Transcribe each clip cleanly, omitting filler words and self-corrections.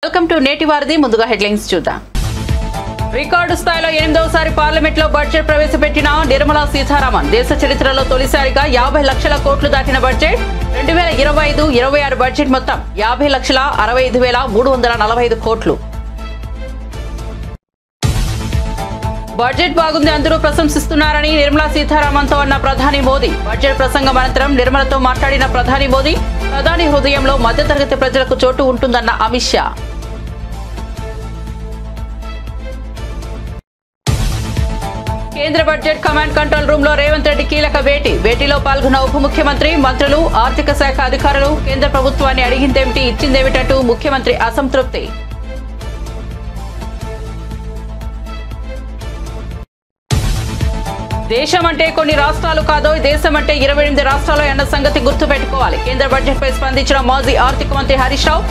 Welcome to నేటి వారధి. ముందుగా హెడ్లైన్స్ చూద్దాం. రికార్డు స్థాయిలో 8వసారి పార్లమెంట్ లో బడ్జెట్ ప్రవేశపెట్టిన నిర్మలా సీతారామన్. దేశ చరిత్రలో తొలిసారిగా 50 లక్షల కోట్లు దాటిన బడ్జెట్. 2025-26 బడ్జెట్ మొత్తం 50,65,345 కోట్లు. బడ్జెట్ బాగుంది, అందరూ ప్రశంసిస్తున్నారని నిర్మలా సీతారామన్ తో అన్న ప్రధాని మోదీ. బడ్జెట్ ప్రసంగం అనంతరం నిర్మలతో మాట్లాడిన ప్రధాని మోదీ, ప్రధాని హృదయంలో మధ్యతరగతి ప్రజలకు చోటు ఉంటుందన్న అమిత్ షా. కేంద్ర బడ్జెట్ కమాండ్ కంట్రోల్ రూమ్ లో రేవంత్ రెడ్డి కీలక భేటీలో పాల్గొన్న ఉప ముఖ్యమంత్రి, మంత్రులు, ఆర్థిక శాఖ అధికారులు కేంద్ర ప్రభుత్వాన్ని అడిగిందేమిటి, ఇచ్చిందేమిటంటూ ముఖ్యమంత్రి అసంతృప్తి. దేశం అంటే కొన్ని రాష్ట్రాలు కాదో, దేశం అంటే 28 రాష్ట్రాలు అన్న సంగతి గుర్తుపెట్టుకోవాలి. కేంద్ర బడ్జెట్ పై స్పందించిన మాజీ ఆర్థిక మంత్రి హరీష్ రావు.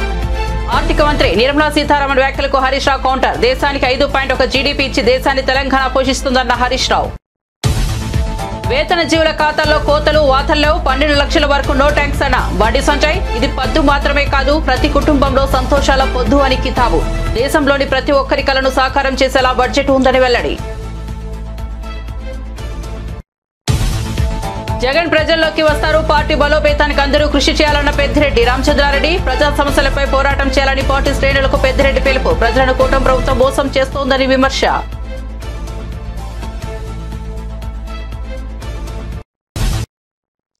ఆర్థిక మంత్రి నిర్మలా సీతారామన్ వ్యాఖ్యలకు హరీష్ రావు కౌంటర్. దేశానికి 5.1 జీడీపీ ఇచ్చి దేశాన్ని తెలంగాణ పోషిస్తుందన్న హరీష్ రావు. వేతన జీవుల ఖాతాల్లో కోతలు వాతల్లో 12 లక్షల వరకు నో ట్యాంక్స్ అన్న బండి సంజయ్. ఇది పద్దు మాత్రమే కాదు, ప్రతి కుటుంబంలో సంతోషాల పొద్దు అని కితాబు. దేశంలోని ప్రతి ఒక్కరి కలను సాకారం చేసేలా బడ్జెట్ ఉందని వెల్లడి. జగన్ ప్రజల్లోకి వస్తారు, పార్టీ బలోపేతానికి అందరూ కృషి చేయాలన్న పెద్దిరెడ్డి రామచంద్రారెడ్డి. ప్రజా సమస్యలపై పోరాటం చేయాలని పార్టీ శ్రేణులకు పెద్దిరెడ్డి పిలుపు. ప్రజలను కూటమి ప్రభుత్వం మోసం చేస్తోందని విమర్శ.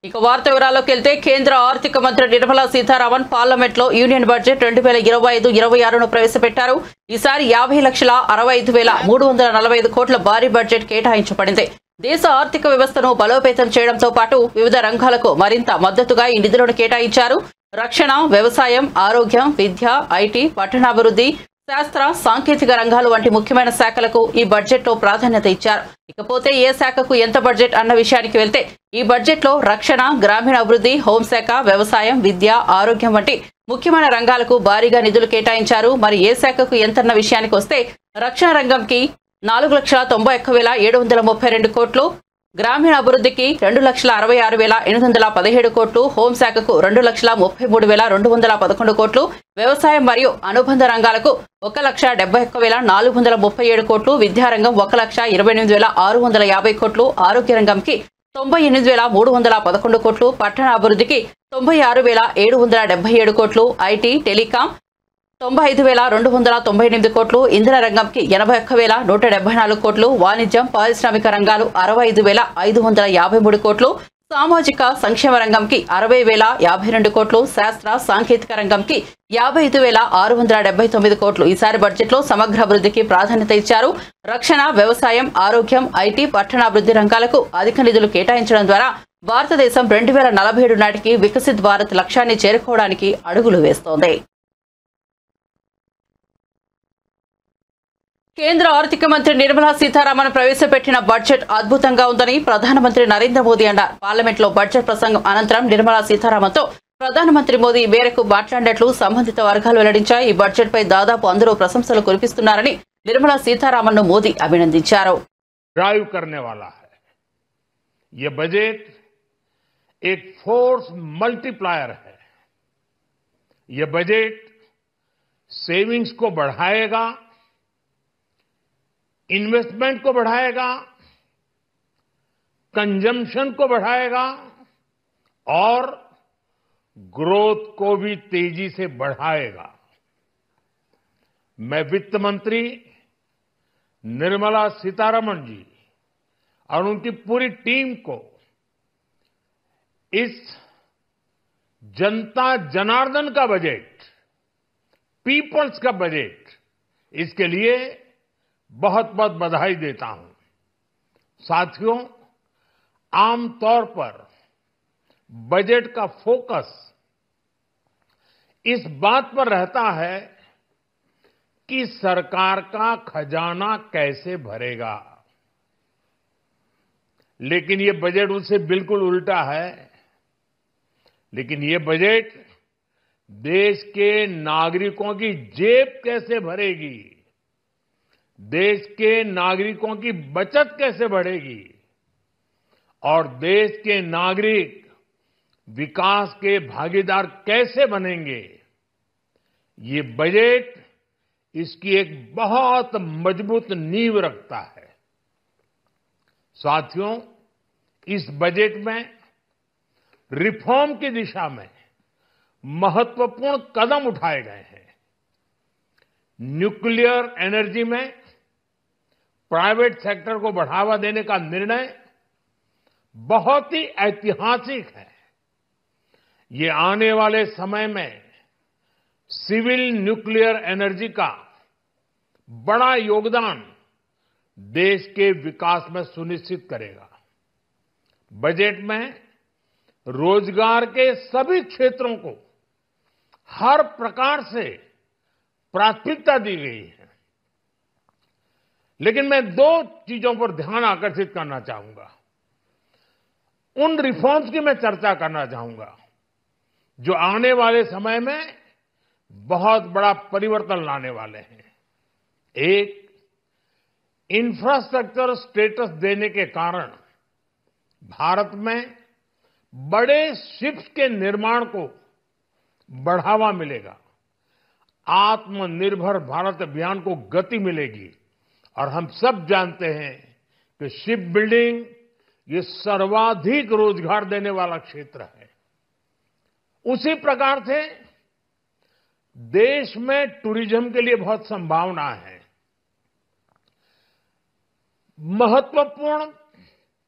ఇక వార్త వివరాల్లోకి వెళ్తే, కేంద్ర ఆర్థిక మంత్రి నిర్మలా సీతారామన్ పార్లమెంట్ లో యూనియన్ బడ్జెట్ 2025-26ను ప్రవేశపెట్టారు. ఈసారి 50,65,345 కోట్ల భారీ బడ్జెట్ కేటాయించబడింది. దేశ ఆర్థిక వ్యవస్థను బలోపేతం చేయడంతో పాటు వివిధ రంగాలకు మరింత మద్దతుగా ఈ నిధులను కేటాయించారు. రక్షణ, వ్యవసాయం, ఆరోగ్యం, విద్య, ఐటీ, పట్టణాభివృద్ధి, శాస్త్ర సాంకేతిక రంగాలు వంటి ముఖ్యమైన శాఖలకు ఈ బడ్జెట్ లో ప్రాధాన్యత ఇచ్చారు. ఇకపోతే ఏ శాఖకు ఎంత బడ్జెట్ అన్న విషయానికి వెళ్తే, ఈ బడ్జెట్ లో రక్షణ, గ్రామీణ అభివృద్ధి, హోంశాఖ, వ్యవసాయం, విద్య, ఆరోగ్యం వంటి ముఖ్యమైన రంగాలకు భారీగా నిధులు కేటాయించారు. మరి ఏ శాఖకు ఎంతన్న విషయానికి వస్తే, రక్షణ రంగంకి 4,91,732 కోట్లు, గ్రామీణ అభివృద్ధికి 2,66,817 కోట్లు, హోంశాఖకు 2,33,211 కోట్లు, వ్యవసాయం మరియు అనుబంధ రంగాలకు 1,71,437 కోట్లు, విద్యారంగం 1,28,650 కోట్లు, ఆరోగ్య రంగంకి 98,311 కోట్లు, పట్టణ అభివృద్ధికి 96,777 కోట్లు, ఐటీ, టెలికాం 95,298 కోట్లు, ఇంధన రంగంకి 81,174 కోట్లు, వాణిజ్యం, పారిశ్రామిక రంగాలు 65,553 కోట్లు, సామాజిక సంక్షేమ రంగంకి 60,052 కోట్లు, శాస్త్ర సాంకేతిక రంగంకి 55,679 కోట్లు. ఈసారి బడ్జెట్ లో సమగ్ర అభివృద్ధికి ప్రాధాన్యత ఇచ్చారు. రక్షణ, వ్యవసాయం, ఆరోగ్యం, ఐటీ, పట్టణాభివృద్ధి రంగాలకు అధిక నిధులు కేటాయించడం ద్వారా భారతదేశం 2047 నాటికి వికసిత్ భారత్ లక్ష్యాన్ని చేరుకోవడానికి అడుగులు వేస్తోంది. కేంద్ర ఆర్థిక మంత్రి నిర్మలా సీతారామన్ ప్రవేశపెట్టిన బడ్జెట్ అద్భుతంగా ఉందని ప్రధానమంత్రి నరేంద్ర మోదీ అన్నారు. పార్లమెంట్ లో బడ్జెట్ ప్రసంగం అనంతరం నిర్మలా సీతారామన్ తో ప్రధానమంత్రి మోదీ ఈ మేరకు మాట్లాడినట్లు సంబంధిత వర్గాలు వెల్లడించాయి. ఈ బడ్జెట్ పై దాదాపు అందరూ ప్రశంసలు కురిపిస్తున్నారని నిర్మలా సీతారామన్ ను మోదీ అభినందించారు. ड्राइव करने वाला है ये बजट, एक फोर्स मल्टीप्लायर है. ये बजट सेविंग्स को बढ़ाएगा, इन्वेस्टमेंट को बढ़ाएगा, कंजम्पशन को बढ़ाएगा और ग्रोथ को भी तेजी से बढ़ाएगा. मैं वित्त मंत्री निर्मला सीतारमण जी और उनकी पूरी टीम को इस जनता जनार्दन का बजट, पीपल्स का बजट, इसके लिए बहुत बहुत बधाई देता हूं. साथियों, आमतौर पर बजट का फोकस इस बात पर रहता है कि सरकार का खजाना कैसे भरेगा, लेकिन ये बजट उससे बिल्कुल उल्टा है. लेकिन ये बजट देश के नागरिकों की जेब कैसे भरेगी, देश के नागरिकों की बचत कैसे बढ़ेगी और देश के नागरिक विकास के भागीदार कैसे बनेंगे, ये बजट इसकी एक बहुत मजबूत नींव रखता है। साथियों, इस बजट में रिफॉर्म की दिशा में महत्वपूर्ण कदम उठाए गए हैं। न्यूक्लियर एनर्जी में प्राइवेट सेक्टर को बढ़ावा देने का निर्णय बहुत ही ऐतिहासिक है। ये आने वाले समय में सिविल न्यूक्लियर एनर्जी का बड़ा योगदान देश के विकास में सुनिश्चित करेगा। बजट में रोजगार के सभी क्षेत्रों को हर प्रकार से प्राथमिकता दी गई है। लेकिन मैं दो चीजों पर ध्यान आकर्षित करना चाहूंगा। उन रिफॉर्म्स की मैं चर्चा करना चाहूंगा जो आने वाले समय में बहुत बड़ा परिवर्तन लाने वाले हैं। एक, इंफ्रास्ट्रक्चर स्टेटस देने के कारण भारत में बड़े शिप्स के निर्माण को बढ़ावा मिलेगा। आत्मनिर्भर भारत अभियान को गति मिलेगी। और हम सब जानते हैं कि शिप बिल्डिंग ये सर्वाधिक रोजगार देने वाला क्षेत्र है। उसी प्रकार से देश में टूरिज्म के लिए बहुत संभावना है। महत्वपूर्ण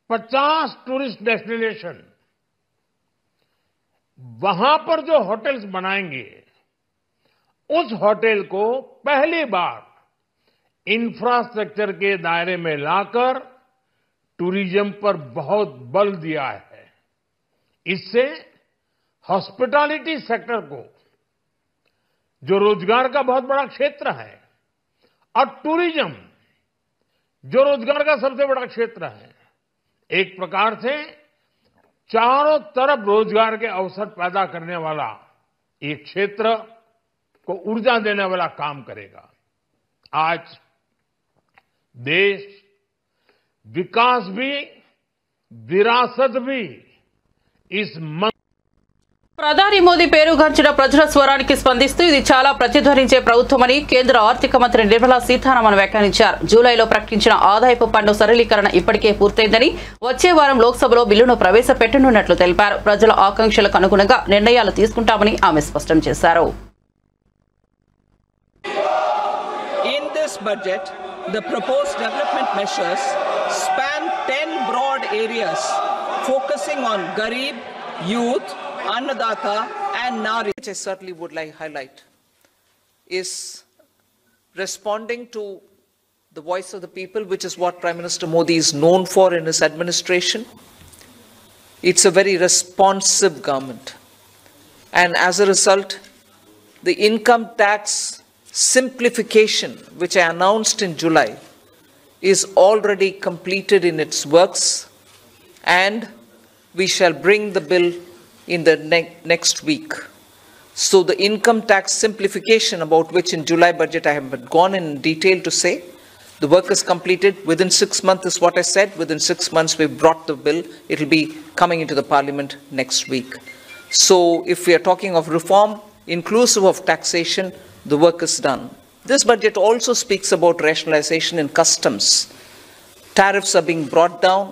50 टूरिस्ट डेस्टिनेशन, वहां पर जो होटल्स बनाएंगे, उस होटल को पहली बार इंफ्रास्ट्रक्चर के दायरे में लाकर टूरिज्म पर बहुत बल दिया है। इससे हॉस्पिटैलिटी सेक्टर को, जो रोजगार का बहुत बड़ा क्षेत्र है, और टूरिज्म जो रोजगार का सबसे बड़ा क्षेत्र है, एक प्रकार से चारों तरफ रोजगार के अवसर पैदा करने वाला एक क्षेत्र को ऊर्जा देने वाला काम करेगा। आज देश विकास भी विरासत भी इस ప్రధాని మోదీ పేరుగాంచిన ప్రజల స్వరానికి స్పందిస్తూ ఇది చాలా ప్రతిధ్వనించే ప్రభుత్వమని కేంద్ర ఆర్థిక మంత్రి నిర్మలా సీతారామన్ వ్యాఖ్యానించారు. జూలైలో ప్రకటించిన ఆదాయపు పన్ను సరళీకరణ ఇప్పటికే పూర్తయిందని, వచ్చే వారం లోక్సభలో బిల్లును ప్రవేశపెట్టనున్నట్లు తెలిపారు. ప్రజల ఆకాంక్షలకు అనుగుణంగా నిర్ణయాలు తీసుకుంటామని ఆమె స్పష్టం చేశారు. In this budget, the proposed development measures span 10 broad areas focusing on Garib, youth, Annadata and Nari, which I certainly would like to highlight, is responding to the voice of the people, which is what Prime Minister Modi is known for in his administration. It's a very responsive government. And as a result, the income tax simplification, which I announced in July, is already completed in its works, and we shall bring the bill in the next week. So the income tax simplification, about which in July budget I have gone in detail to say, the work is completed within 6 months is what I said. Within 6 months we brought the bill. It will be coming into the parliament next week. So if we are talking of reform inclusive of taxation, the work is done. This budget also speaks about rationalization in customs. Tariffs are being brought down,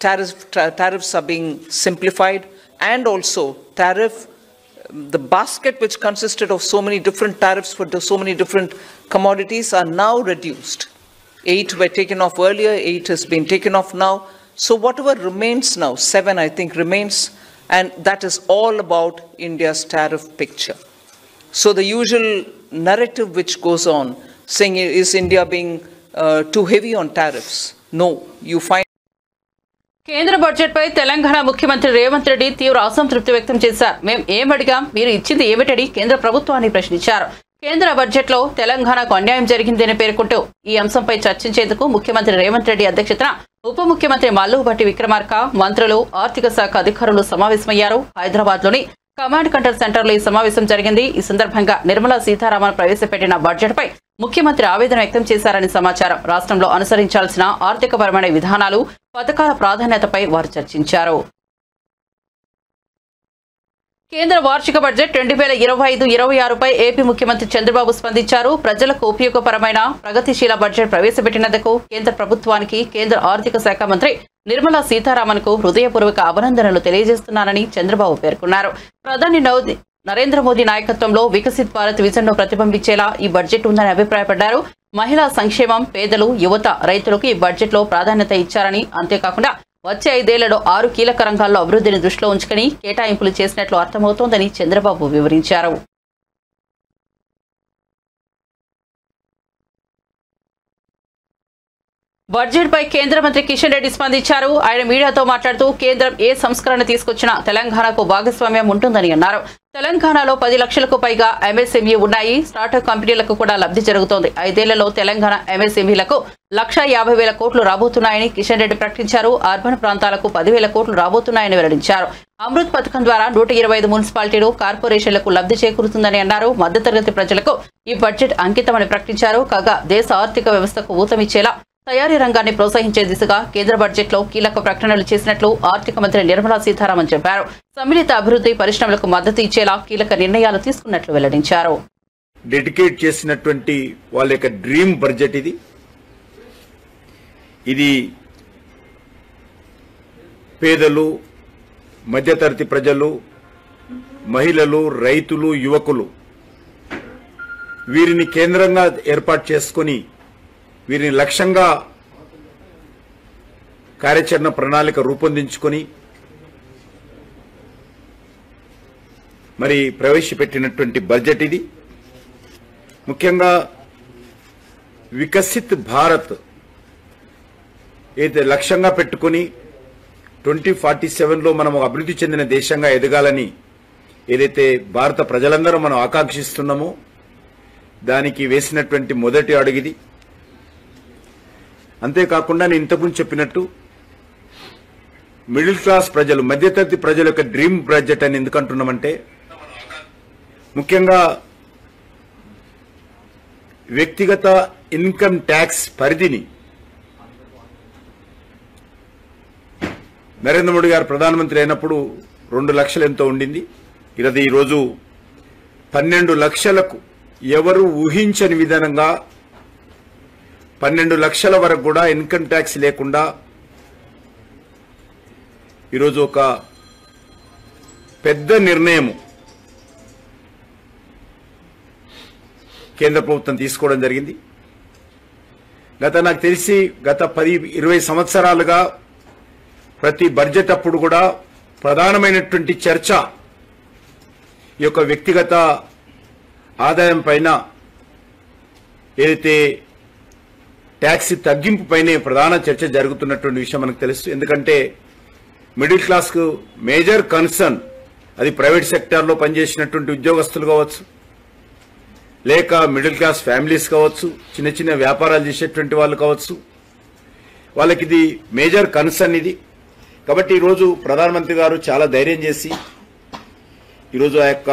tariffs are being simplified, and also the basket which consisted of so many different tariffs for so many different commodities are now reduced. 8 were taken off earlier, 8 has been taken off now. So whatever remains now, 7 I think remains, and that is all about India's tariff picture. So the usual narrative which goes on saying, is India being too heavy on tariffs? No, you find కేంద్ర budget పై తెలంగాణ ముఖ్యమంత్రి రేవంత్ రెడ్డి తీవ్ర అసంతృప్తి వ్యక్తం చేశారు. మేం ఏమడిగాం, మీరు ఇచ్చింది ఏమిటని కేంద్ర ప్రభుత్వాన్ని ప్రశ్నించారు. కేంద్ర బడ్జెట్ లో తెలంగాణకు అన్యాయం జరిగిందని పేర్కొంటూ ఈ అంశంపై చర్చించేందుకు ముఖ్యమంత్రి రేవంత్ రెడ్డి అధ్యక్షతన ఉప ముఖ్యమంత్రి మల్లుభట్టి విక్రమార్క, మంత్రులు, ఆర్థిక శాఖ అధికారులు సమావేశమయ్యారు. హైదరాబాద్ లోని కమాండ్ కంట్రోల్ సెంటర్ లో ఈ సమావేశం జరిగింది. ఈ సందర్భంగా నిర్మలా సీతారామన్ ప్రవేశపెట్టిన బడ్జెట్ పై ముఖ్యమంత్రి ఆవేదన వ్యక్తం చేశారని సమాచారం. రాష్ట్రంలో అనుసరించాల్సిన ఆర్థికపరమైన విధానాలు, పథకాల ప్రాధాన్యతపై వారు చర్చించారు. కేంద్ర వార్షిక బడ్జెట్ 2025-26పై ఏపీ ముఖ్యమంత్రి చంద్రబాబు స్పందించారు. ప్రజలకు ఉపయోగపరమైన ప్రగతిశీల బడ్జెట్ ప్రవేశపెట్టినందుకు కేంద్ర ప్రభుత్వానికి కేంద్ర ఆర్థిక శాఖ మంత్రి నిర్మలా సీతారామన్కు హృదయపూర్వక అభినందనలు తెలియజేస్తున్నానని చంద్రబాబు పేర్కొన్నారు. ప్రధాని నరేంద్ర మోదీ నాయకత్వంలో వికసిత్ భారత్ విజన్ను ప్రతిబింబించేలా ఈ బడ్జెట్ ఉందని అభిప్రాయపడ్డారు. మహిళా సంక్షేమం, పేదలు, యువత, రైతులకు ఈ బడ్జెట్లో ప్రాధాన్యత ఇచ్చారని, అంతేకాకుండా వచ్చే 5 ఏళ్లలో 6 కీలక రంగాల్లో అభివృద్ధిని దృష్టిలో ఉంచుకుని కేటాయింపులు చేసినట్లు అర్థమవుతోందని చంద్రబాబు వివరించారు. బడ్జెట్పై కేంద్ర మంత్రి కిషన్ రెడ్డి స్పందించారు. ఆయన మీడియాతో మాట్లాడుతూ కేంద్రం ఏ సంస్కరణ తీసుకొచ్చినా తెలంగాణకు భాగస్వామ్యం ఉంటుందని అన్నారు. తెలంగాణలో 10 లక్షలకు పైగా ఎంఎస్ఎంఈ ఉన్నాయి. స్టార్టప్ కంపెనీలకు కూడా లబ్ధి జరుగుతోంది. 5 ఏళ్లలో తెలంగాణ ఎంఎస్ఎంఈలకు 1,50,000 కోట్లు రాబోతున్నాయని కిషన్ రెడ్డి ప్రకటించారు. అర్బన్ ప్రాంతాలకు 10,000 కోట్లు రాబోతున్నాయని వెల్లడించారు. అమృత్ పథకం ద్వారా 125 మున్సిపాలిటీలు, కార్పొరేషన్లకు లబ్ధి చేకూరుతుందని అన్నారు. మధ్యతరగతి ప్రజలకు ఈ బడ్జెట్ అంకితమని ప్రకటించారు. కాగా దేశ ఆర్థిక వ్యవస్థకు ఊతమిచ్చేలా తయారీ రంగాన్ని ప్రోత్సహించే దిశగా కేంద్ర బడ్జెట్లో కీలక ప్రకటనలు చేసినట్లు ఆర్థిక మంత్రి నిర్మలా సీతారామన్ చెప్పారు. సమ్మిళిత అభివృద్ధి, పరిశ్రమలకు మద్దతు ఇచ్చేలా కీలక నిర్ణయాలు తీసుకున్నట్లు వెల్లడించారు. డెడికేట్ చేసినటువంటి వాళ్ళ యొక్క డ్రీమ్ బడ్జెట్ ఇది పేదలు, మధ్యతరగతి ప్రజలు, మహిళలు, రైతులు, యువకులు వీరిని కేంద్రంగా ఏర్పాటు చేసుకుని వీరిని లక్ష్యంగా కార్యాచరణ ప్రణాళిక రూపొందించుకొని మరి ప్రవేశపెట్టినటువంటి బడ్జెట్ ఇది. ముఖ్యంగా వికసిత్ భారత్ ఏదైతే లక్ష్యంగా పెట్టుకుని 2047లో మనం అభివృద్ధి చెందిన దేశంగా ఎదగాలని ఏదైతే భారత ప్రజలందరూ మనం ఆకాంక్షిస్తున్నామో దానికి వేసినటువంటి మొదటి అడుగుది. అంతేకాకుండా నేను ఇంతకుముందు చెప్పినట్టు మిడిల్ క్లాస్ ప్రజలు, మధ్యతరగతి ప్రజల యొక్క డ్రీమ్ బడ్జెట్ అని ఎందుకు అంటున్నామంటే ముఖ్యంగా వ్యక్తిగత ఇన్కమ్ ట్యాక్స్ పరిధిని నరేంద్ర మోడీ గారు ప్రధానమంత్రి అయినప్పుడు 2 లక్షలు ఎంతో ఉండింది. ఇది ఈరోజు 12 లక్షలకు ఎవరు ఊహించని విధానంగా 12 లక్షల వరకు కూడా ఇన్కమ్ ట్యాక్స్ లేకుండా ఈరోజు ఒక పెద్ద నిర్ణయం కేంద్ర ప్రభుత్వం తీసుకోవడం జరిగింది. నాకు తెలిసి గత 10-20 సంవత్సరాలుగా ప్రతి బడ్జెట్ అప్పుడు కూడా ప్రధానమైనటువంటి చర్చ ఈ యొక్క వ్యక్తిగత ఆదాయం పైన ఏదైతే ట్యాక్స్ తగ్గింపు పైనే ప్రధాన చర్చ జరుగుతున్నటువంటి విషయం మనకు తెలుసు. ఎందుకంటే మిడిల్ క్లాస్కు మేజర్ కన్సర్న్ అది ప్రైవేట్ సెక్టార్లో పనిచేసినటువంటి ఉద్యోగస్తులు కావచ్చు, లేక మిడిల్ క్లాస్ ఫ్యామిలీస్ కావచ్చు, చిన్న చిన్న వ్యాపారాలు చేసేటువంటి వాళ్ళు కావచ్చు, వాళ్ళకి ఇది మేజర్ కన్సర్న్ ఇది. కాబట్టి ఈరోజు ప్రధానమంత్రి గారు చాలా ధైర్యం చేసి ఈరోజు ఆ యొక్క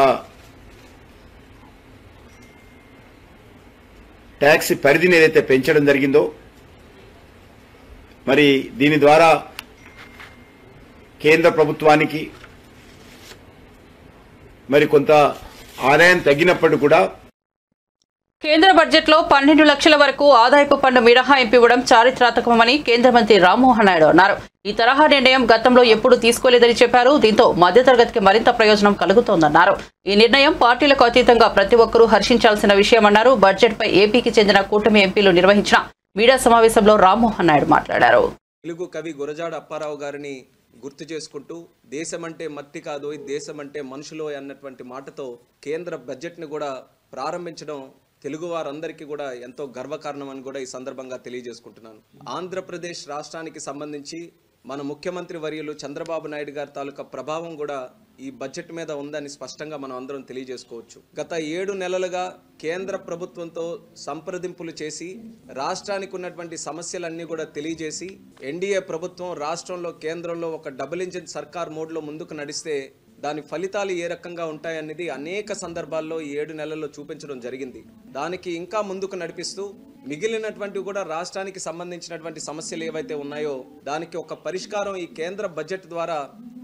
ట్యాక్స్ పరిధిని ఏదైతే పెంచడం జరిగిందో మరి దీని ద్వారా కేంద్ర ప్రభుత్వానికి మరి కొంత ఆదాయం తగ్గినప్పటికీ కూడా కేంద్ర బడ్జెట్లో 12 లక్షల వరకు ఆదాయపు పన్ను మినహాయింపు ఇవ్వడం చారిత్రాత్మకమని కేంద్ర మంత్రి రామ్మోహన్ నాయుడు అన్నారు. ఈ తరహా నిర్ణయం గతంలో ఎప్పుడూ తీసుకోలేదని చెప్పారు. దీంతో మధ్యతరగతికి మరింత ప్రయోజనం కలుగుతోందన్నారు. ఈ నిర్ణయం పార్టీలకు అతీతంగా ప్రతి ఒక్కరూ హర్షించాల్సిన విషయమన్నారు. బడ్జెట్పై ఏపీకి చెందిన కూటమి ఎంపీలు నిర్వహించిన మీడియా సమావేశంలో రామ్మోహన్ నాయుడు మాట్లాడారు. తెలుగు కవి గురజాడ అప్పారావు గారిని గుర్తు చేసుకుంటూ దేశమంటే మట్టి కాదు, దేశమంటే మనుషులు అన్నటువంటి మాటతో కేంద్ర బడ్జెట్ని కూడా ప్రారంభించడం తెలుగు వారందరికీ కూడా ఎంతో గర్వకారణం అని కూడా ఈ సందర్భంగా తెలియజేసుకుంటున్నాను. ఆంధ్రప్రదేశ్ రాష్ట్రానికి సంబంధించి మన ముఖ్యమంత్రి వర్యులు చంద్రబాబు నాయుడు గారి తాలూకా ప్రభావం కూడా ఈ బడ్జెట్ మీద ఉందని స్పష్టంగా మనం అందరం తెలియజేసుకోవచ్చు. గత 7 నెలలుగా కేంద్ర ప్రభుత్వంతో సంప్రదింపులు చేసి రాష్ట్రానికి ఉన్నటువంటి సమస్యలన్నీ కూడా తెలియజేసి ఎన్డీఏ ప్రభుత్వం రాష్ట్రంలో కేంద్రంలో ఒక డబుల్ ఇంజిన్ సర్కార్ మోడ్లో ముందుకు నడిస్తే దాని ఫలితాలు ఏ రకంగా ఉంటాయనేది అనేక సందర్భాల్లో ఈ 7 నెలల్లో చూపించడం జరిగింది. దానికి ఇంకా ముందుకు నడిపిస్తూ మిగిలినటువంటి కూడా రాష్ట్రానికి సంబంధించినటువంటి సమస్యలు ఏవైతే ఉన్నాయో దానికి ఒక పరిష్కారం ఈ కేంద్ర బడ్జెట్ ద్వారా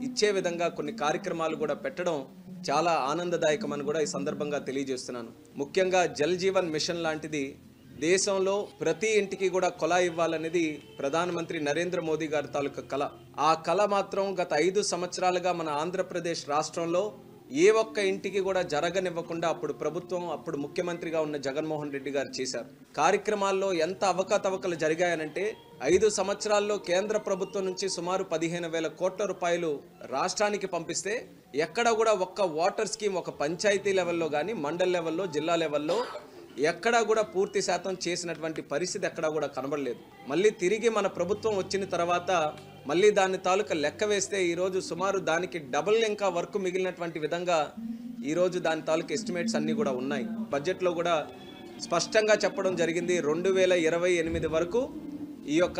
ఇచ్చే విధంగా కొన్ని కార్యక్రమాలు కూడా పెట్టడం చాలా ఆనందదాయకమని కూడా ఈ సందర్భంగా తెలియజేస్తున్నాను. ముఖ్యంగా జల్ జీవన్ మిషన్ లాంటిది దేశంలో ప్రతి ఇంటికి కూడా కొలాయి ఇవ్వాలనేది ప్రధానమంత్రి నరేంద్ర మోదీ గారి తాలూకా కళ. ఆ కళ మాత్రం గత 5 సంవత్సరాలుగా మన ఆంధ్రప్రదేశ్ రాష్ట్రంలో ఏ ఒక్క ఇంటికి కూడా జరగనివ్వకుండా అప్పుడు ముఖ్యమంత్రిగా ఉన్న జగన్మోహన్ రెడ్డి గారు చేశారు. కార్యక్రమాల్లో ఎంత అవకతవకలు జరిగాయనంటే 5 సంవత్సరాల్లో కేంద్ర ప్రభుత్వం నుంచి సుమారు 15,000 కోట్ల రూపాయలు రాష్ట్రానికి పంపిస్తే ఎక్కడ కూడా ఒక్క వాటర్ స్కీమ్ ఒక పంచాయతీ లెవెల్లో కానీ మండల్ లెవెల్లో జిల్లా లెవెల్లో ఎక్కడా కూడా పూర్తి శాతం చేసినటువంటి పరిస్థితి ఎక్కడా కూడా కనబడలేదు. మళ్ళీ తిరిగి మన ప్రభుత్వం వచ్చిన తర్వాత మళ్ళీ దాని తాలూకా లెక్క వేస్తే ఈరోజు సుమారు దానికి డబుల్ ఇంకా వర్క్ మిగిలినటువంటి విధంగా ఈరోజు దాని తాలూకా ఎస్టిమేట్స్ అన్నీ కూడా ఉన్నాయి. బడ్జెట్లో కూడా స్పష్టంగా చెప్పడం జరిగింది 2028 వరకు ఈ యొక్క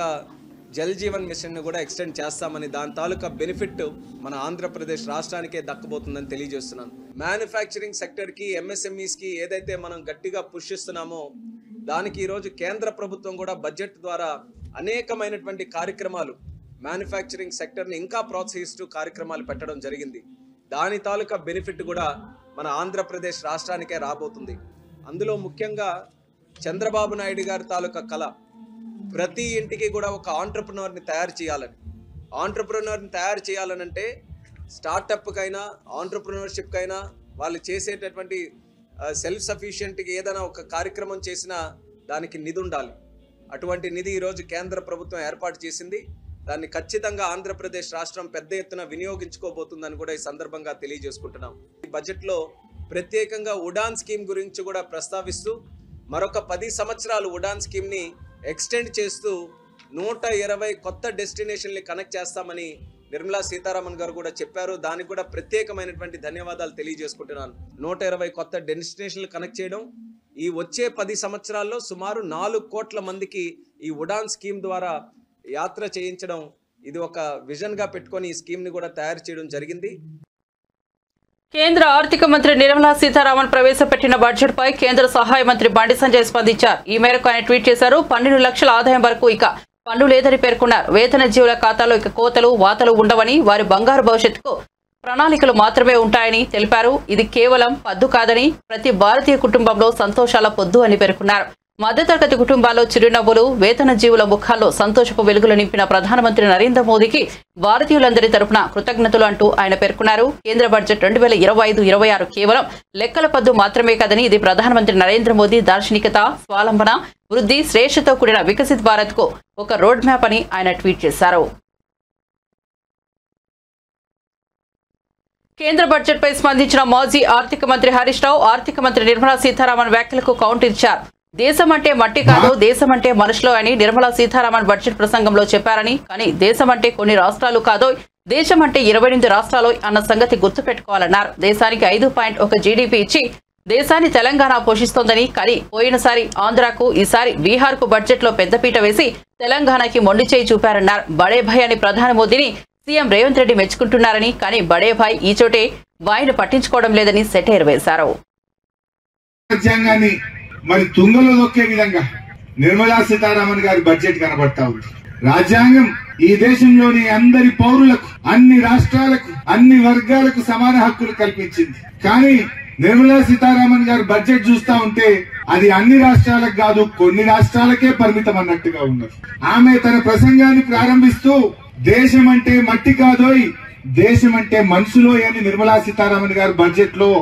జల్ జీవన్ మిషన్ను కూడా ఎక్స్టెండ్ చేస్తామని, దాని తాలూకా బెనిఫిట్ మన ఆంధ్రప్రదేశ్ రాష్ట్రానికే దక్కబోతుందని తెలియజేస్తున్నాను. మ్యానుఫ్యాక్చరింగ్ సెక్టర్కి ఎంఎస్ఎంఈస్కి ఏదైతే మనం గట్టిగా పుష్ ఇస్తున్నామో దానికి ఈరోజు కేంద్ర ప్రభుత్వం కూడా బడ్జెట్ ద్వారా అనేకమైనటువంటి కార్యక్రమాలు మ్యానుఫ్యాక్చరింగ్ సెక్టర్ని ఇంకా ప్రోత్సహిస్తూ కార్యక్రమాలు పెట్టడం జరిగింది. దాని తాలూకా బెనిఫిట్ కూడా మన ఆంధ్రప్రదేశ్ రాష్ట్రానికే రాబోతుంది. అందులో ముఖ్యంగా చంద్రబాబు నాయుడు గారి తాలూకా కళ ప్రతి ఇంటికి కూడా ఒక ఆంట్రప్రెన్యూర్ని తయారు చేయాలనంటే స్టార్టప్కైనా ఆంట్రప్రెన్యూర్షిప్కైనా వాళ్ళు చేసేటటువంటి సెల్ఫ్ సఫిషియెంట్కి ఏదైనా ఒక కార్యక్రమం చేసినా దానికి నిధి ఉండాలి. అటువంటి నిధి ఈరోజు కేంద్ర ప్రభుత్వం ఏర్పాటు చేసింది. దాన్ని ఖచ్చితంగా ఆంధ్రప్రదేశ్ రాష్ట్రం పెద్ద ఎత్తున వినియోగించుకోబోతుందని కూడా ఈ సందర్భంగా తెలియజేసుకుంటున్నాం. ఈ బడ్జెట్లో ప్రత్యేకంగా ఉడాన్ స్కీమ్ గురించి కూడా ప్రస్తావిస్తూ మరొక 10 సంవత్సరాలు ఉడాన్ స్కీమ్ని ఎక్స్టెండ్ చేస్తూ 120 కొత్త డెస్టినేషన్ని కనెక్ట్ చేస్తామని నిర్మలా సీతారామన్ గారు కూడా చెప్పారు. దానికి కూడా ప్రత్యేకమైనటువంటి ధన్యవాదాలు తెలియజేసుకుంటున్నాను. 120 కొత్త డెస్టినేషన్లు కనెక్ట్ చేయడం, ఈ వచ్చే 10 సంవత్సరాల్లో సుమారు 4 కోట్ల మందికి ఈ ఉడాన్ స్కీమ్ ద్వారా యాత్ర చేయించడం, ఇది ఒక విజన్గా పెట్టుకొని ఈ స్కీమ్ని కూడా తయారు చేయడం జరిగింది. కేంద్ర ఆర్థిక మంత్రి నిర్మలా సీతారామన్ ప్రవేశపెట్టిన బడ్జెట్ పై కేంద్ర సహాయ మంత్రి బండి సంజయ్ స్పందించారు. ఈ మేరకు ఆయన ట్వీట్ చేశారు. 12 లక్షల ఆదాయం వరకు ఇక పన్ను లేదని పేర్కొన్నారు. వేతన జీవుల ఖాతాలో ఇక కోతలు వాతలు ఉండవని, వారి బంగారు భవిష్యత్తుకు ప్రణాళికలు మాత్రమే ఉంటాయని తెలిపారు. ఇది కేవలం పద్దు కాదని, ప్రతి భారతీయ కుటుంబంలో సంతోషాల పొద్దు అని పేర్కొన్నారు. మధ్యతరగతి కుటుంబాల్లో చిరునవ్వులు, వేతన జీవుల ముఖాల్లో సంతోషపు వెలుగులు నింపిన ప్రధానమంత్రి నరేంద్ర మోదీకి భారతీయులందరి తరపున కృతజ్ఞతలు అంటూ ఆయన పేర్కొన్నారు. కేంద్ర బడ్జెట్ 2025-26 కేవలం లెక్కల పద్దు మాత్రమే కాదని, ఇది ప్రధానమంత్రి నరేంద్ర మోదీ దార్శనికత, స్వావలంబన, వృద్ధి, శ్రేష్ఠతో కూడిన వికసిత్ భారత్ కు ఒక రోడ్ మ్యాప్ అని ఆయన ట్వీట్ చేశారు. కేంద్ర బడ్జెట్ పై స్పందించిన మాజీ ఆర్థిక మంత్రి హరీష్ రావు ఆర్థిక మంత్రి నిర్మలా సీతారామన్ వ్యాఖ్యలకు కౌంటర్ ఇచ్చారు. దేశం అంటే మట్టి కాదు, దేశం అంటే మనుషులు అని నిర్మలా సీతారామన్ బడ్జెట్ ప్రసంగంలో చెప్పారని, కానీ దేశం అంటే కొన్ని రాష్ట్రాలు కాదో, దేశం అంటే 28 రాష్ట్రాలు అన్న సంగతి గుర్తుపెట్టుకోవాలన్నారు. దేశానికి 5.1 జీడీపీ ఇచ్చి దేశాన్ని తెలంగాణ పోషిస్తోందని, కానీ పోయినసారి ఆంధ్రాకు, ఈసారి బీహార్కు బడ్జెట్లో పెద్దపీట వేసి తెలంగాణకి మొండి చేయి చూపారన్నారు. బడే భాయ్ అని ప్రధాని మోదీని సీఎం రేవంత్ రెడ్డి మెచ్చుకుంటున్నారని, కానీ బడే భాయ్ ఈ చోటే వాయిని పట్టించుకోవడం లేదని సెటైర్ వేశారు. మరి తుంగలో దొక్కే విధంగా నిర్మలా సీతారామన్ గారి బడ్జెట్ కనబడతా ఉంది. రాజ్యాంగం ఈ దేశంలోని అందరి పౌరులకు, అన్ని రాష్ట్రాలకు, అన్ని వర్గాలకు సమాన హక్కులు కల్పించింది. కానీ నిర్మలా సీతారామన్ గారి బడ్జెట్ చూస్తా ఉంటే అది అన్ని రాష్ట్రాలకు కాదు, కొన్ని రాష్ట్రాలకే పరిమితం అన్నట్టుగా ఉన్నది. ఆమె తన ప్రసంగాన్ని ప్రారంభిస్తూ దేశం అంటే మట్టి కాదోయ్, దేశం అంటే మనుషులోయ్ అని నిర్మలా సీతారామన్ గారు బడ్జెట్ లో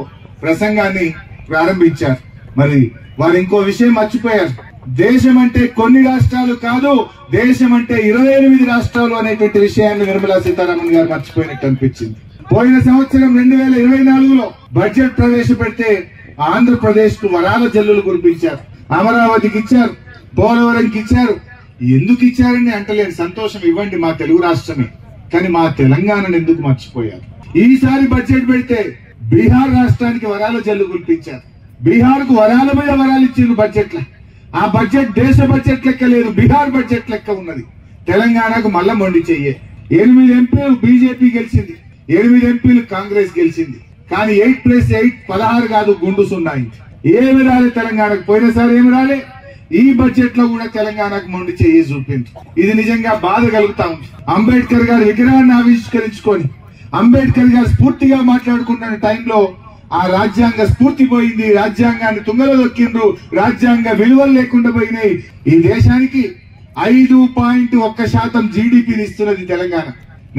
ప్రసంగాన్ని ప్రారంభించారు. మరి వారు ఇంకో విషయం మర్చిపోయారు. దేశం అంటే కొన్ని రాష్ట్రాలు కాదు, దేశం అంటే 28 రాష్ట్రాలు అనేటువంటి విషయాన్ని నిర్మలా సీతారామన్ గారు మర్చిపోయినట్టు అనిపించింది. పోయిన సంవత్సరం 2024లో బడ్జెట్ ప్రవేశపెడితే ఆంధ్రప్రదేశ్ కు వరాల జల్లులు కురిపించారు. అమరావతికి ఇచ్చారు, పోలవరంకి ఇచ్చారు. ఎందుకు ఇచ్చారని అంటలేని, సంతోషం ఇవ్వండి, మా తెలుగు రాష్ట్రమే, కానీ మా తెలంగాణను ఎందుకు మర్చిపోయారు? ఈసారి బడ్జెట్ పెడితే బీహార్ రాష్ట్రానికి వరాల జల్లు కురిపించారు. బీహార్ కు వరాల మీద వరాలు ఇచ్చిండ్రు బడ్జెట్ లో. ఆ బడ్జెట్ దేశ బడ్జెట్ లెక్క లేదు, బీహార్ బడ్జెట్ లెక్క ఉన్నది. తెలంగాణకు మళ్ళా మొండి చెయ్యే. 8 ఎంపీలు బీజేపీ గెలిచింది, 8 ఎంపీలు కాంగ్రెస్ గెలిచింది. కానీ 8+8 16 కాదు, గుండు సున్నాయి. ఏమి రాలే తెలంగాణకు, పోయినసారి ఏమి రాలే. ఈ బడ్జెట్ లో కూడా తెలంగాణకు మొండి చెయ్యి చూపింది. ఇది నిజంగా బాధ కలుగుతా ఉంది. అంబేద్కర్ గారి విగ్రహాన్ని ఆవిష్కరించుకొని అంబేద్కర్ గారు స్ఫూర్తిగా మాట్లాడుకుంటున్న టైంలో ఆ రాజ్యాంగ స్ఫూర్తి పోయింది, రాజ్యాంగాన్ని తుంగలో దొక్కిండ్రు, రాజ్యాంగ విలువలు లేకుండా పోయినాయి. ఈ దేశానికి 5.1% జీడిపిని ఇస్తున్నది తెలంగాణ.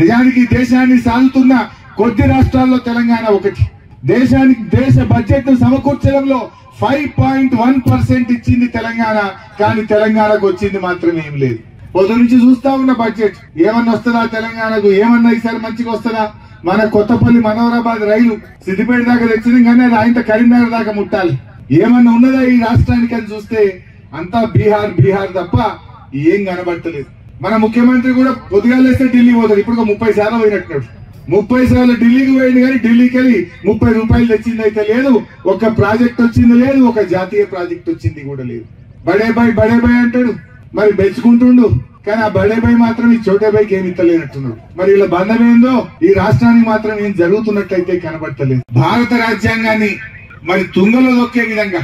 నిజానికి దేశాన్ని సాగుతున్న కొద్ది రాష్ట్రాల్లో తెలంగాణ ఒకటి. దేశ బడ్జెట్ ను సమకూర్చడంలో 5.1% ఇచ్చింది తెలంగాణ. కానీ తెలంగాణకు వచ్చింది మాత్రం ఏం లేదు. పొద్దు నుంచి చూస్తా ఉన్న బడ్జెట్ ఏమన్నా వస్తుందా తెలంగాణకు, ఏమన్నా ఈసారి మంచిగా వస్తుందా? మన కొత్తపల్లి మనోహరాబాద్ రైలు సిద్దిపేట దాకా తెచ్చినాం కానీ అది ఆయన కరీంనగర్ దాకా ముట్టాలి. ఏమన్నా ఉన్నదా ఈ రాష్ట్రానికి అని చూస్తే అంతా బీహార్ తప్ప ఏం కనబడతలేదు. మన ముఖ్యమంత్రి కూడా పొద్దుగాలేస్తే ఢిల్లీ పోతాడు. ఇప్పుడు 30 సార్లు పోయినట్టున్నాడు. 30 సార్లు ఢిల్లీకి పోయింది కానీ ఢిల్లీకి వెళ్ళి 30 రూపాయలు తెచ్చింది అయితే లేదు, ఒక ప్రాజెక్ట్ వచ్చింది లేదు, ఒక జాతీయ ప్రాజెక్ట్ వచ్చింది కూడా లేదు. బడే బాయ్ అంటాడు, మరి మెచ్చుకుంటుండు. కానీ ఆ బడే బాయ్ మాత్రం ఈ చోటే బాయ్కి ఏమి ఇస్తలేనట్టున్నాడు. మరి ఇలా బంధం ఏందో ఈ రాష్ట్రానికి మాత్రం ఏం జరుగుతున్నట్లయితే కనబడతలేదు. భారత రాజ్యాంగాన్ని మరి తుంగలో దొక్కే విధంగా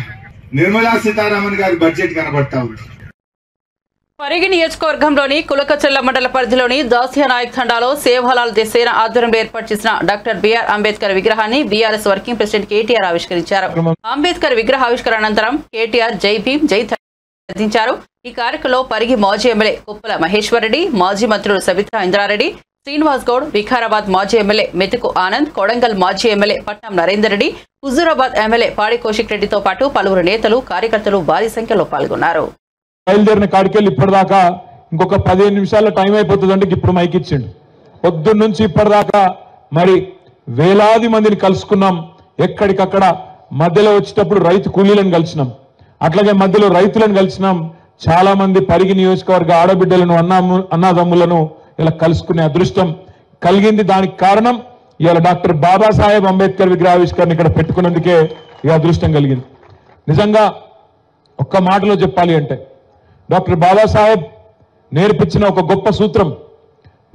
నిర్మలా సీతారామన్ గారి బడ్జెట్ కనబడతా ఉంది. పరిగి నియోజకవర్గంలోని కులకచెల్ల మండల పరిధిలోని దాసియా నాయక్ తండాలో సేవలాల్ సేన ఆధ్వర్యంలో ఏర్పాటు చేసిన డాక్టర్ బిఆర్ అంబేద్కర్ విగ్రహాన్ని బీఆర్ఎస్ వర్కింగ్ ప్రెసిడెంట్ కేటీఆర్ ఆవిష్కరించారు. అంబేద్కర్ విగ్రహావిష్కరణ అనంతరం కేటీఆర్ జై భీమ్ జై అందించారు. ఈ కార్యక్రమంలో పరిగి మాజీ ఎమ్మెల్యే కుప్పల మహేశ్వర్ రెడ్డి, మాజీ మంత్రులు సబితా ఇంద్రారెడ్డి, శ్రీనివాస్ గౌడ్, వికారాబాద్ మాజీ ఎమ్మెల్యే మెతుకు ఆనంద్, కొడంగల్ మాజీ ఎమ్మెల్యే పట్నం నరేందర్ రెడ్డి, హుజూరాబాద్ ఎమ్మెల్యే పాడి కౌశిక్ రెడ్డితో పాటు పలువురు నేతలు కార్యకర్తలు భారీ సంఖ్యలో పాల్గొన్నారు. బయలుదేరిన కాడికెళ్ళి ఇప్పటిదాకా ఇంకొక 15 నిమిషాల టైం అయిపోతుందంటే ఇప్పుడు మైక్ ఇచ్చిండు. పొద్దున్న నుంచి ఇప్పటిదాకా మరి వేలాది మందిని కలుసుకున్నాం. ఎక్కడికక్కడ మధ్యలో వచ్చేటప్పుడు రైతు కూలీలను కలిసినాం, అట్లాగే మధ్యలో రైతులను కలిసినాం. చాలా మంది పరిగి నియోజకవర్గ ఆడబిడ్డలను అన్నాదమ్ములను ఇలా కలుసుకునే అదృష్టం కలిగింది. దానికి కారణం ఇవాళ డాక్టర్ బాబాసాహెబ్ అంబేద్కర్ విగ్రహావిష్కరణ ఇక్కడ పెట్టుకున్నందుకే ఈ అదృష్టం కలిగింది. నిజంగా ఒక్క మాటలో చెప్పాలి అంటే డాక్టర్ బాబాసాహెబ్ నేర్పించిన ఒక గొప్ప సూత్రం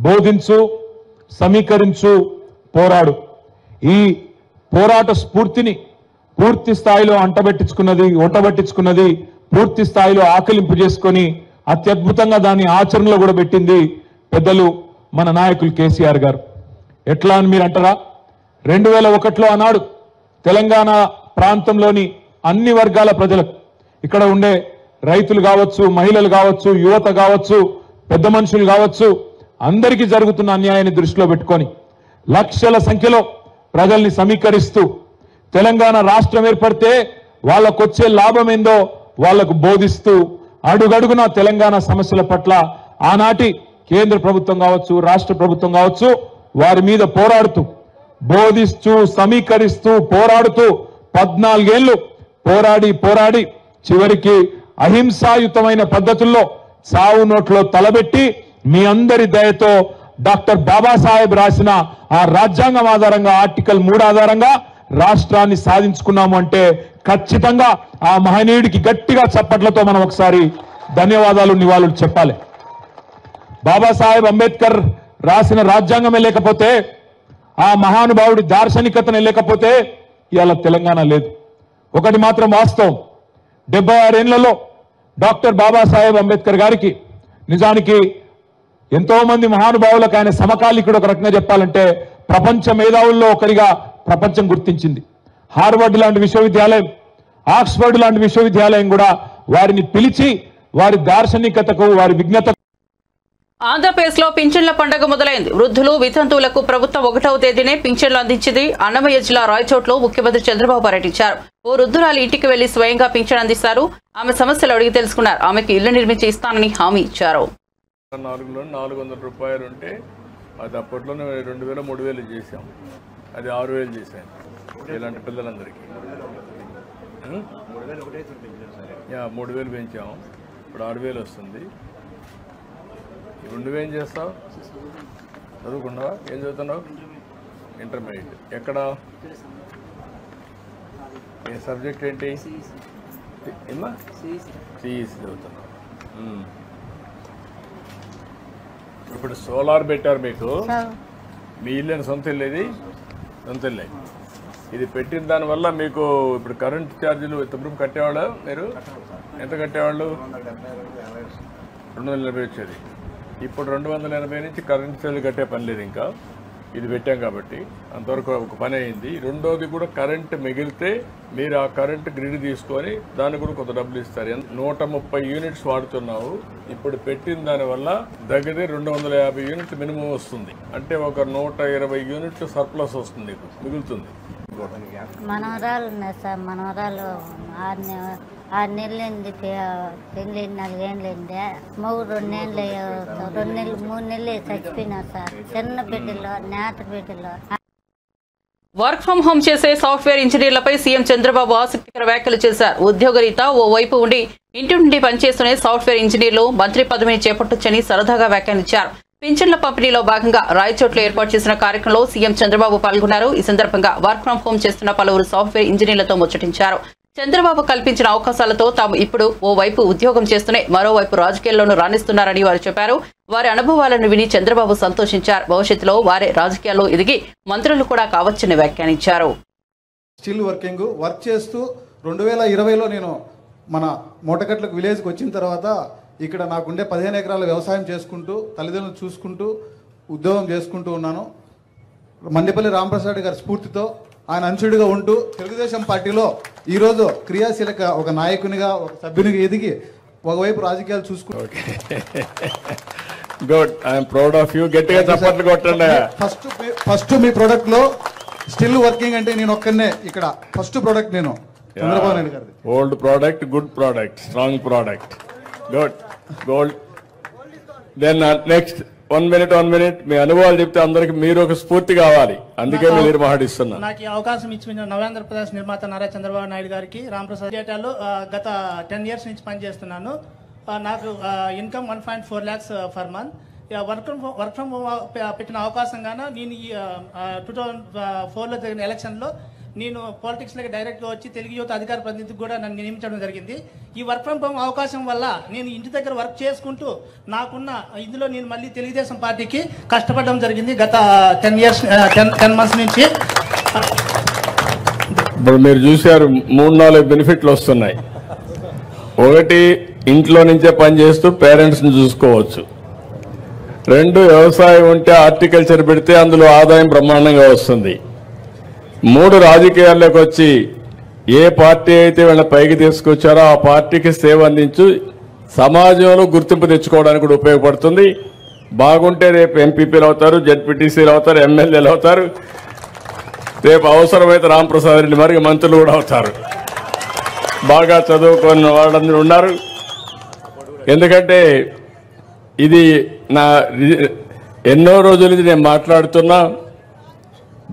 బోధించు, సమీకరించు, పోరాడు. ఈ పోరాట స్ఫూర్తిని పూర్తి స్థాయిలో ఒంటబట్టించుకున్నది, పూర్తి స్థాయిలో ఆకలింపు చేసుకొని అత్యద్భుతంగా దాన్ని ఆచరణలో కూడా పెట్టింది పెద్దలు మన నాయకులు కేసీఆర్ గారు. ఎట్లా అని మీరు అంటారా? 2001లో ఆనాడు తెలంగాణ ప్రాంతంలోని అన్ని వర్గాల ప్రజలకు, ఇక్కడ ఉండే రైతులు కావచ్చు, మహిళలు కావచ్చు, యువత కావచ్చు, పెద్ద మనుషులు కావచ్చు, అందరికీ జరుగుతున్న అన్యాయాన్ని దృష్టిలో పెట్టుకొని లక్షల సంఖ్యలో ప్రజల్ని సమీకరిస్తూ తెలంగాణ రాష్ట్రం ఏర్పడితే వాళ్ళకొచ్చే లాభం ఏందో వాళ్లకు బోధిస్తూ అడుగడుగున తెలంగాణ సమస్యల పట్ల ఆనాటి కేంద్ర ప్రభుత్వం కావచ్చు, రాష్ట్ర ప్రభుత్వం కావచ్చు, వారి మీద పోరాడుతూ, బోధిస్తూ, సమీకరిస్తూ, పోరాడుతూ 14 ఏళ్లు పోరాడి చివరికి అహింసాయుతమైన పద్ధతుల్లో చావు నోట్లో తలబెట్టి మీ అందరి దయతో డాక్టర్ బాబాసాహెబ్ రాసిన ఆ రాజ్యాంగం ఆధారంగా ఆర్టికల్ 3 ఆధారంగా రాష్ట్రాన్ని సాధించుకున్నాము అంటే ఖచ్చితంగా ఆ మహనీయుడికి గట్టిగా చప్పట్లతో మనం ఒకసారి ధన్యవాదాలు, నివాళులు చెప్పాలి. బాబాసాహెబ్ అంబేద్కర్ రాసిన రాజ్యాంగమే లేకపోతే, ఆ మహానుభావుడి దార్శనికతనే లేకపోతే ఇవాళ తెలంగాణ లేదు. ఒకటి మాత్రం వాస్తవం, 76 ఏళ్లలో డాక్టర్ బాబాసాహెబ్ అంబేద్కర్ గారికి నిజానికి ఎంతో మంది మహానుభావులకు ఆయన సమకాలీకుడు. ఒక రకంగా చెప్పాలంటే ప్రపంచ మేధావుల్లో ఒకరిగా ప్రపంచం గుర్తించింది. హార్వర్డ్ లాంటి విశ్వవిద్యాలయం, ఆక్స్ఫర్డ్ లాంటి విశ్వవిద్యాలయం కూడా వారిని పిలిచి వారి దార్శనికతకు, వారి విజ్ఞతకు. ఆంధ్రప్రదేశ్లో పింఛన్ల పండుగ మొదలైంది. వృద్ధులు, వితంతువులకు ప్రభుత్వం 1వ తేదీనే పింఛన్లు అందించింది. అన్నమయ్య జిల్లా రాయచోట్లో ముఖ్యమంత్రి చంద్రబాబు పర్యటించారు. ఓ వృద్ధురాలి ఇంటికి వెళ్లి స్వయంగా పింఛన్ అందిస్తారు. ఆమె సమస్యలు అడిగి తెలుసుకున్నారు. ఆమెకు ఇల్లు నిర్మించి ఇస్తానని హామీ ఇచ్చారు. 400 రూపాయలు ఉంటే అది అప్పట్లోనే 2000, 3000 చేసాం. అది 6000 చేశాను ఇలాంటి పిల్లలందరికీ. 3000 పెంచాము, ఇప్పుడు 6000 వస్తుంది. నువ్వేం చేస్తావు? చదువుకున్నావా? ఏం చదువుతున్నావు? ఇంటర్మీడియట్. ఎక్కడ? ఏ సబ్జెక్ట్ ఏంటి? ఏమా? సిఈసి చదువుతున్నావు. ఇప్పుడు సోలార్ పెట్టారు మీకు. మీ ఇల్లు సొంత ఇల్లేది? సొంత ఇల్లే. ఇది పెట్టిన దానివల్ల మీకు ఇప్పుడు కరెంట్ ఛార్జీలు ఇంతవరకు కట్టేవాళ్ళు మీరు ఎంత కట్టేవాళ్ళు? 280 వచ్చేది. ఇప్పుడు 280 నుంచి కరెంట్ ఛార్జీలు కట్టే పని లేదు. ఇంకా ఇది పెట్టాం కాబట్టి అంతవరకు ఒక పని అయింది. రెండోది కూడా కరెంట్ మిగిలితే మీరు ఆ కరెంట్ గ్రిడ్ తీసుకొని దానికి కూడా కొంత డబ్బులు ఇస్తారు. 130 యూనిట్స్ వాడుతున్నావు, ఇప్పుడు పెట్టిన దానివల్ల దగ్గర 250 యూనిట్లు మినిమం వస్తుంది. అంటే ఒక 120 యూనిట్లు సర్ప్లస్ వస్తుంది, మిగులుతుంది. మనవరాలు ఉన్నాయి సార్, మనవరాలు 6 నెలలైంది, పెళ్ళి 4 ఏళ్ళైంది, మూడు 2 నెలలు 2 నెలలు 3 నెలలు చచ్చిపోయినారు సార్. చిన్న బిడ్డలో నేత బిడ్డలో. వర్క్ ఫ్రం హోమ్ చేసే సాఫ్ట్వేర్ ఇంజనీర్లపై సీఎం చంద్రబాబు ఆసక్తికర వ్యాఖ్యలు చేశారు. ఉద్యోగరీత్యా ఓ వైపు ఉండి ఇంటి నుండి పనిచేస్తున్న సాఫ్ట్వేర్ ఇంజనీర్లు మంత్రి పదవిని చేపట్టొచ్చని సరదాగా వ్యాఖ్యానించారు. పింఛన్ల పంపిణీలో భాగంగా రాయచోట్లో ఏర్పాటు చేసిన కార్యక్రమంలో సీఎం చంద్రబాబు పాల్గొన్నారు. ఈ సందర్భంగా వర్క్ ఫ్రం హోమ్ చేస్తున్న పలువురు సాఫ్ట్వేర్ ఇంజనీర్లతో ముచ్చటించారు. చంద్రబాబు కల్పించిన అవకాశాలతో తాము ఇప్పుడు ఓ వైపు ఉద్యోగం చేస్తూనే మరోవైపు రాజకీయాల్లోనూ రాణిస్తున్నారని వారు చెప్పారు. వారి అనుభవాలను విని చంద్రబాబు సంతోషించారు. భవిష్యత్తులో వారే రాజకీయాల్లో ఎదిగి మంత్రులు కూడా కావచ్చని వ్యాఖ్యానించారు. స్టిల్ వర్క్ చేస్తూ 2020లో నేను మన మోటకట్లకు విలేజ్కి వచ్చిన తర్వాత ఇక్కడ నాకుండే 15 ఎకరాల వ్యవసాయం చేసుకుంటూ తల్లిదండ్రులు చూసుకుంటూ ఉద్యోగం చేసుకుంటూ ఉన్నాను. మండిపల్లి రామప్రసాద్ గారి స్ఫూర్తితో ఆయన అంచుడిగా ఉంటూ తెలుగుదేశం పార్టీలో ఈరోజు క్రియాశీలక ఒక నాయకునిగా ఒక సభ్యునిగా ఎదిగి ఒకవైపు రాజకీయాలు చూసుకుంటూ ఫస్ట్ మీ ప్రోడక్ట్ లో స్టిల్ వర్కింగ్ అంటే నేను ఒక్కనే ఇక్కడ ఫస్ట్ ప్రోడక్ట్ నేను చంద్రబాబు నాయుడు గారి old product, good product, strong product, good gold. Then next 1 minute మీ అనుభవాలు చెప్తే అందరికి మీరు ఒక స్ఫూర్తి కావాలి, అందుకే మీరు మాట్లాడిస్తున్నా. నాకు ఈ అవకాశం ఇచ్చిన నవేంద్రప్రదేశ్ నిర్మాత నారా చంద్రబాబు నాయుడు గారికి, రామప్రసాద్ డేటాలో గత 10 years నుంచి పనిచేస్తున్నాను. నాకు income 1.4 lakhs for month. Work from home పెట్టిన అవకాశంగానే నేను 2004లో జరిగిన ఎలక్షన్లో నేను పాలిటిక్స్లోకి డైరెక్ట్గా వచ్చి తెలుగు యువత అధికార ప్రతినిధికి కూడా నన్ను నియమించడం జరిగింది. ఈ వర్క్ ఫ్రమ్ హోమ్ అవకాశం వల్ల నేను ఇంటి దగ్గర వర్క్ చేసుకుంటూ నాకున్న ఇందులో నేను మళ్ళీ తెలుగుదేశం పార్టీకి కష్టపడడం జరిగింది గత 10 months నుంచి. ఇప్పుడు మీరు చూశారు 3-4 బెనిఫిట్లు వస్తున్నాయి. ఒకటి, ఇంట్లో నుంచే పనిచేస్తూ పేరెంట్స్ని చూసుకోవచ్చు. 2, వ్యవసాయం ఉంటే హార్టికల్చర్ పెడితే అందులో ఆదాయం బ్రహ్మాండంగా వస్తుంది. 3, రాజకీయాల్లోకి వచ్చి ఏ పార్టీ అయితే వీళ్ళ పైకి తీసుకొచ్చారో ఆ పార్టీకి సేవ అందించు సమాజంలో గుర్తింపు తెచ్చుకోవడానికి కూడా ఉపయోగపడుతుంది. బాగుంటే రేపు ఎంపీపీలు అవుతారు, జెడ్పీటీసీలు అవుతారు, ఎమ్మెల్యేలు అవుతారు, రేపు అవసరమైతే రామప్రసాద్ రెడ్డి మరి మంత్రులు కూడా అవుతారు. బాగా చదువుకున్న వాళ్ళందరూ ఉన్నారు. ఎందుకంటే ఇది నా ఎన్నో రోజుల నుంచి నేను మాట్లాడుతున్నా,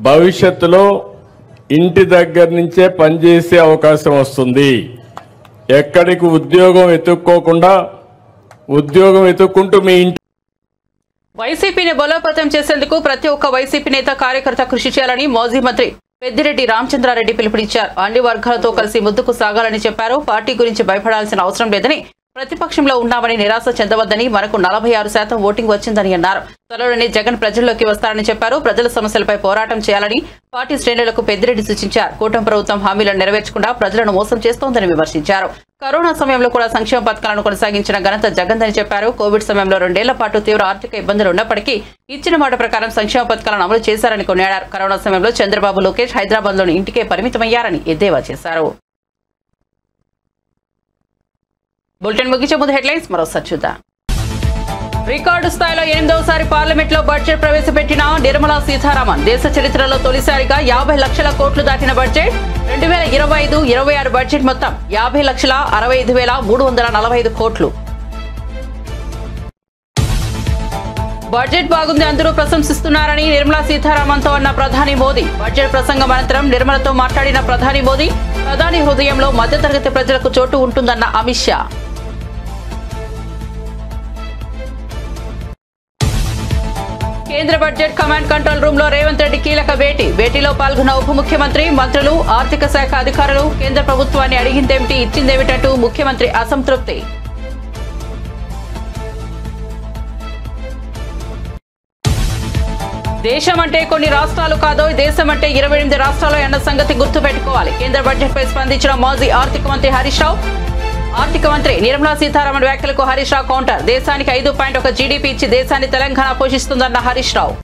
భవిష్యత్తులో ఇంటి దగ్గర నుంచే పనిచేసే అవకాశం వస్తుంది. ఎక్కడికి ఉద్యోగం ఎత్తుక్కోకుండా ఉద్యోగం ఎత్తుక్కుంటూ మీ ఇంటి. వైసీపీని బలోపేతం చేసేందుకు ప్రతి ఒక్క వైసీపీ నేత కార్యకర్త కృషి చేయాలని మాజీ మంత్రి పెద్దిరెడ్డి రామచంద్రారెడ్డి పిలుపునిచ్చారు. అన్ని వర్గాలతో కలిసి ముందుకు సాగాలని చెప్పారు. పార్టీ గురించి భయపడాల్సిన అవసరం లేదని, ప్రతిపక్షంలో ఉన్నామని నిరాశ చెందవద్దని, మనకు 46% ఓటింగ్ వచ్చిందని అన్నారు. త్వరలోనే జగన్ ప్రజల్లోకి వస్తారని చెప్పారు. ప్రజల సమస్యలపై పోరాటం చేయాలని పార్టీ శ్రేణులకు పెద్దిరెడ్డి సూచించారు. కూటమి ప్రభుత్వం హామీలను నెరవేర్చకుండా ప్రజలను మోసం చేస్తోందని విమర్శించారు. కరోనా సమయంలో కూడా సంక్షేమ పథకాలను కొనసాగించిన ఘనత జగన్దని చెప్పారు. కోవిడ్ సమయంలో 2 ఏళ్ల పాటు తీవ్ర ఆర్థిక ఇబ్బందులు ఉన్నప్పటికీ ఇచ్చిన మాట ప్రకారం సంక్షేమ పథకాలను అమలు చేశారని కొనియాడారు. కరోనా సమయంలో చంద్రబాబు, లోకేష్ హైదరాబాద్లోని ఇంటికే పరిమితమయ్యారని ఎద్దేవా చేశారు. బులెటిన్ ముగించే ముందు హెడ్లైన్స్ మరోసారి చూద్దాం. రికార్డు స్థాయిలో 8వసారి పార్లమెంట్లో బడ్జెట్ ప్రవేశపెట్టిన నిర్మలా సీతారామన్. దేశ చరిత్రలో తొలిసారిగా 50 లక్షల కోట్లు దాటిన బడ్జెట్. 2025-26 బడ్జెట్ మొత్తం 50,65,345 కోట్లు. బడ్జెట్ బాగుంది, అందరూ ప్రశంసిస్తున్నారని నిర్మలా సీతారామన్తో అన్న ప్రధాని మోదీ. బడ్జెట్ ప్రసంగం అనంతరం నిర్మలతో మాట్లాడిన ప్రధాని మోదీ, ప్రధాని హృదయంలో మధ్యతరగతి ప్రజలకు చోటు ఉంటుందన్న అమిత్ షా. కేంద్ర బడ్జెట్ కమాండ్ కంట్రోల్ రూమ్ లో రేవంత్ రెడ్డి కీలక భేటీలో పాల్గొన్న ఉప ముఖ్యమంత్రి, మంత్రులు, ఆర్థిక శాఖ అధికారులు కేంద్ర ప్రభుత్వాన్ని అడిగిందేమిటి, ఇచ్చిందేమిటంటూ ముఖ్యమంత్రి అసంతృప్తి. దేశం అంటే కొన్ని రాష్ట్రాలు కాదో, దేశం అంటే 28 రాష్ట్రాలు అన్న సంగతి గుర్తుపెట్టుకోవాలి. కేంద్ర బడ్జెట్ పై స్పందించిన మాజీ ఆర్థిక మంత్రి హరీష్ రావు. ఆర్థిక మంత్రి నిర్మలా సీతారామన్ వ్యాఖ్యలకు హరీష్ రావు కౌంటర్. దేశానికి 5.1 జీడీపీ ఇచ్చి దేశాన్ని తెలంగాణ పోషిస్తుందన్న హరీష్ రావు.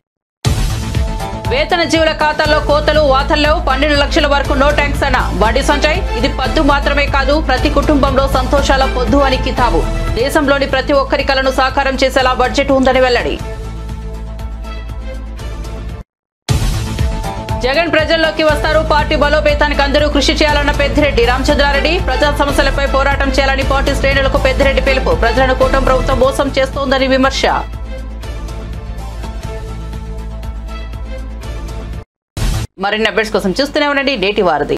వేతన జీవుల ఖాతాల్లో కోతలు వాతల్లో 12 లక్షల వరకు నో ట్యాంక్స్ అన్న వడ్డీ సంచయ్. ఇది పద్దు మాత్రమే కాదు, ప్రతి కుటుంబంలో సంతోషాల పొద్దు అని కితాబు. దేశంలోని ప్రతి ఒక్కరి కలను సాకారం చేసేలా బడ్జెట్ ఉందని వెల్లడి. జగన్ ప్రజల్లోకి వస్తారు, పార్టీ బలోపేతానికి అందరూ కృషి చేయాలన్న పెద్దిరెడ్డి రామచంద్రారెడ్డి. ప్రజా సమస్యలపై పోరాటం చేయాలని పార్టీ శ్రేణులకు పెద్దిరెడ్డి పిలుపు. ప్రజలను కూటమి ప్రభుత్వం మోసం చేస్తోందని విమర్శ. మరిన్ని అప్డేట్స్ కోసం చూస్తూనే ఉండండి నేటి వారధి.